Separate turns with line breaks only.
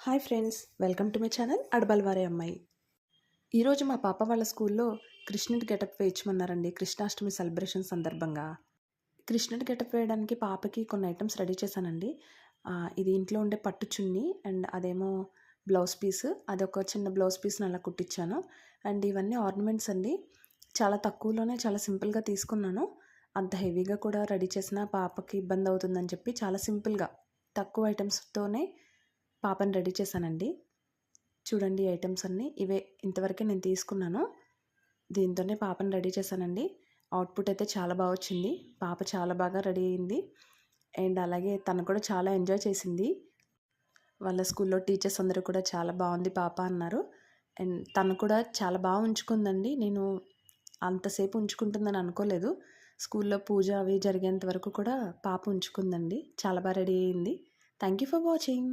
Hi friends, welcome to my channel అడబల్వారే అమ్మాయి. ఈరోజు మా పాప వాళ్ళ స్కూల్లో కృష్ణుడి గెటప్ వేయించమన్నారండి. కృష్ణాష్టమి సెలబ్రేషన్ సందర్భంగా కృష్ణుడి గెటప్ వేయడానికి పాపకి కొన్ని ఐటమ్స్ రెడీ చేశానండి. ఇది ఇంట్లో ఉండే పట్టు చున్నీ అండ్ అదేమో బ్లౌజ్ పీస్, అదొక చిన్న బ్లౌజ్ పీస్ని అలా కుట్టించాను. అండ్ ఇవన్నీ ఆర్నమెంట్స్ అండి. చాలా తక్కువలోనే చాలా సింపుల్గా తీసుకున్నాను. అంత హెవీగా కూడా రెడీ చేసినా పాపకి ఇబ్బంది అవుతుందని చెప్పి చాలా సింపుల్గా తక్కువ ఐటమ్స్తోనే పాపని రెడీ చేశానండి. చూడండి, ఐటమ్స్ అన్నీ ఇవే. ఇంతవరకే నేను తీసుకున్నాను. దీంతోనే పాపని రెడీ చేశానండి. అవుట్పుట్ అయితే చాలా బాగా వచ్చింది. పాప చాలా బాగా రెడీ అయింది. అండ్ అలాగే తను కూడా చాలా ఎంజాయ్ చేసింది. వాళ్ళ స్కూల్లో టీచర్స్ అందరూ కూడా చాలా బాగుంది పాప అన్నారు. అండ్ తను కూడా చాలా బాగా ఉంచుకుందండి. నేను అంతసేపు ఉంచుకుంటుందని అనుకోలేదు. స్కూల్లో పూజ అవి జరిగేంత వరకు కూడా పాప ఉంచుకుందండి. చాలా బాగా రెడీ అయింది. Thank you for watching.